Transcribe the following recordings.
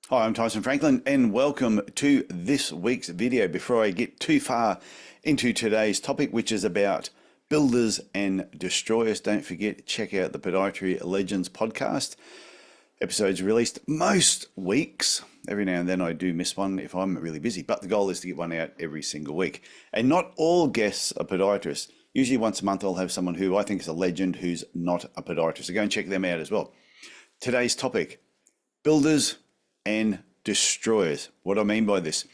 Hi, I'm Tyson Franklin and welcome to this week's video. Before I get too far into today's topic, which is about builders and destroyers, don't forget, check out the Podiatry Legends podcast. Episodes released most weeks. Every now and then I do miss one if I'm really busy, but the goal is to get one out every single week. And not all guests are podiatrists. Usually once a month I'll have someone who I think is a legend who's not a podiatrist. So go and check them out as well. Today's topic, builders and destroyers. What do I mean by this?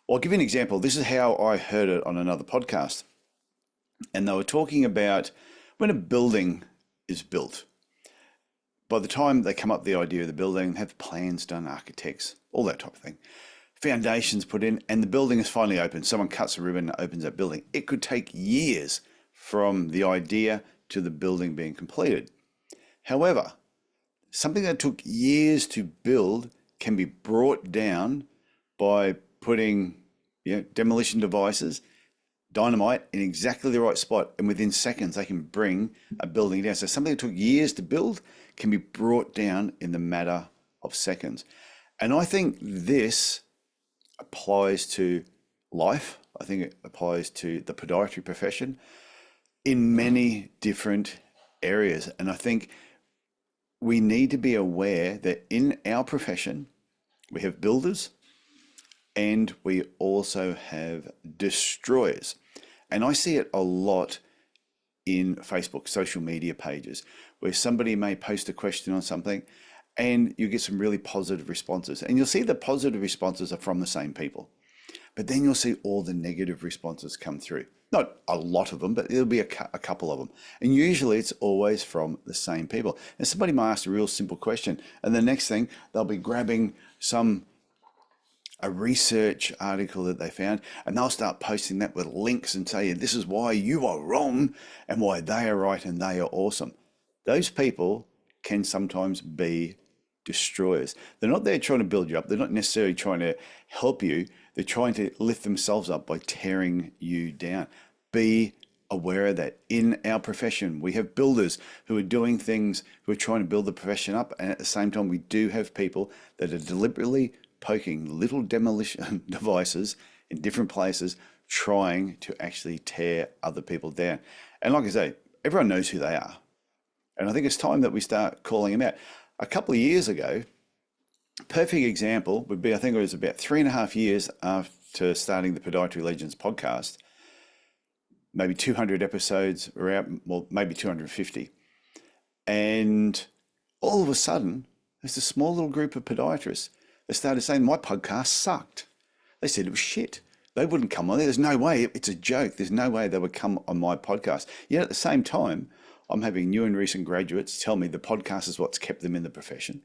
Well, I'll give you an example. This is how I heard it on another podcast. And they were talking about when a building is built. By the time they come up with the idea of the building, have plans done, architects, all that type of thing, foundations put in, and the building is finally open. Someone cuts a ribbon and opens that building. It could take years from the idea to the building being completed. However, something that took years to build can be brought down by putting demolition devices, dynamite in exactly the right spot, and within seconds they can bring a building down. So something that took years to build can be brought down in the matter of seconds. And I think this applies to life. I think it applies to the podiatry profession in many different areas. And I think we need to be aware that in our profession, we have builders and we also have destroyers. And I see it a lot in Facebook, social media pages, where somebody may post a question on something and you get some really positive responses. And you'll see the positive responses are from the same people. But then you'll see all the negative responses come through. Not a lot of them, but there'll be a couple of them. And usually it's always from the same people. And somebody might ask a real simple question, and the next thing they'll be grabbing a research article that they found, and they'll start posting that with links and say, this is why you are wrong and why they are right and they are awesome. Those people can sometimes be destroyers. They're not there trying to build you up. They're not necessarily trying to help you. They're trying to lift themselves up by tearing you down. Be aware of that. In our profession, we have builders who are doing things, who are trying to build the profession up. And at the same time, we do have people that are deliberately poking little demolition devices in different places, trying to actually tear other people down. And like I say, everyone knows who they are. And I think it's time that we start calling them out. A couple of years ago, perfect example would be, I think it was about 3.5 years after starting the Podiatry Legends podcast, maybe 200 episodes were out, well, maybe 250. And all of a sudden, there's a small little group of podiatrists that started saying my podcast sucked. They said it was shit. They wouldn't come on there. There's no way. It's a joke. There's no way they would come on my podcast. Yet at the same time, I'm having new and recent graduates tell me the podcast is what's kept them in the profession.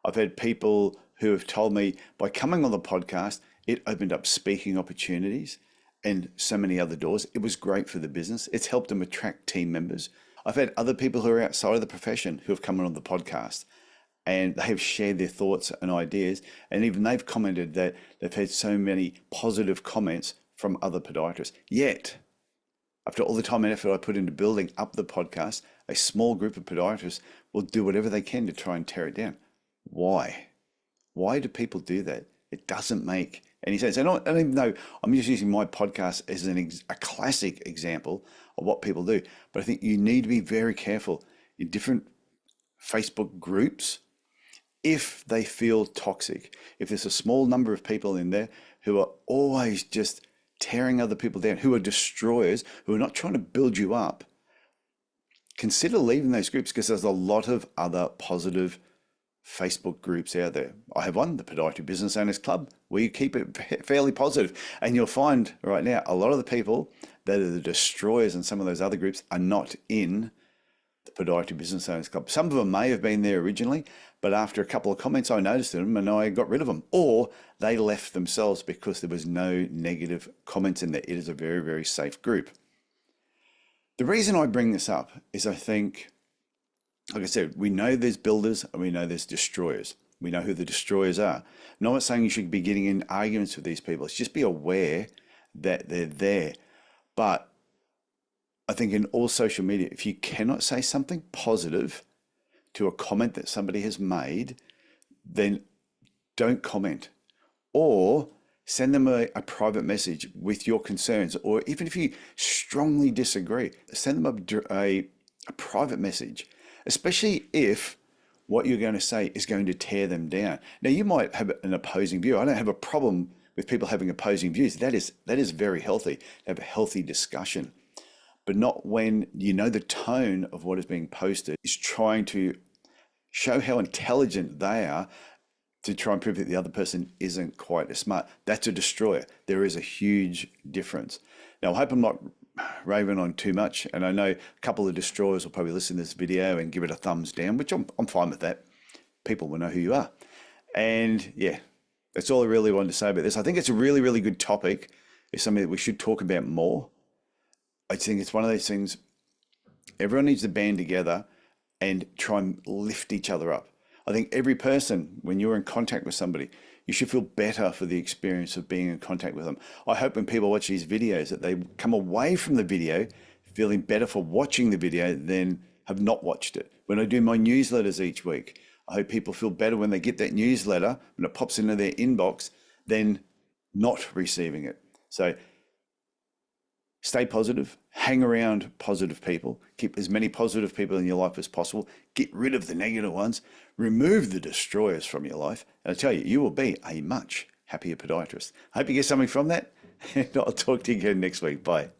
I've had people who have told me by coming on the podcast, it opened up speaking opportunities and so many other doors. It was great for the business. It's helped them attract team members. I've had other people who are outside of the profession who have come on the podcast and they have shared their thoughts and ideas. And even they've commented that they've had so many positive comments from other podiatrists. Yet, after all the time and effort I put into building up the podcast, a small group of podiatrists will do whatever they can to try and tear it down. Why? Why do people do that? It doesn't make any sense. And I don't even know, I'm just using my podcast as a classic example of what people do. But I think you need to be very careful in different Facebook groups if they feel toxic. If there's a small number of people in there who are always just tearing other people down, who are destroyers, who are not trying to build you up, consider leaving those groups, because there's a lot of other positive Facebook groups out there. I have one, the Podiatry Business Owners Club, where you keep it fairly positive. And you'll find right now, a lot of the people that are the destroyers in some of those other groups are not in the Podiatry Business Owners Club. Some of them may have been there originally, but after a couple of comments, I noticed them and I got rid of them. Or they left themselves because there was no negative comments in there. It is a very, very safe group. The reason I bring this up is I think, like I said, we know there's builders and we know there's destroyers. We know who the destroyers are. I'm not saying you should be getting in arguments with these people. It's just be aware that they're there. But I think in all social media, if you cannot say something positive to a comment that somebody has made, then don't comment, or send them a private message with your concerns, or even if you strongly disagree, send them a private message, especially if what you're going to say is going to tear them down. Now, you might have an opposing view. I don't have a problem with people having opposing views. That is very healthy, to have a healthy discussion, but not when you know the tone of what is being posted is trying to show how intelligent they are to try and prove that the other person isn't quite as smart. That's a destroyer. There is a huge difference. Now, I hope I'm not raving on too much, and I know a couple of destroyers will probably listen to this video and give it a thumbs down, which I'm fine with that. People will know who you are. And yeah, that's all I really wanted to say about this. I think it's a really, really good topic. It's something that we should talk about more. I think it's one of those things, everyone needs to band together and try and lift each other up. I think every person, when you're in contact with somebody, you should feel better for the experience of being in contact with them. I hope when people watch these videos that they come away from the video feeling better for watching the video than have not watched it. When I do my newsletters each week, I hope people feel better when they get that newsletter, when it pops into their inbox, than not receiving it. So stay positive, hang around positive people, keep as many positive people in your life as possible, get rid of the negative ones, remove the destroyers from your life, and I tell you, you will be a much happier podiatrist. I hope you get something from that, and I'll talk to you again next week. Bye.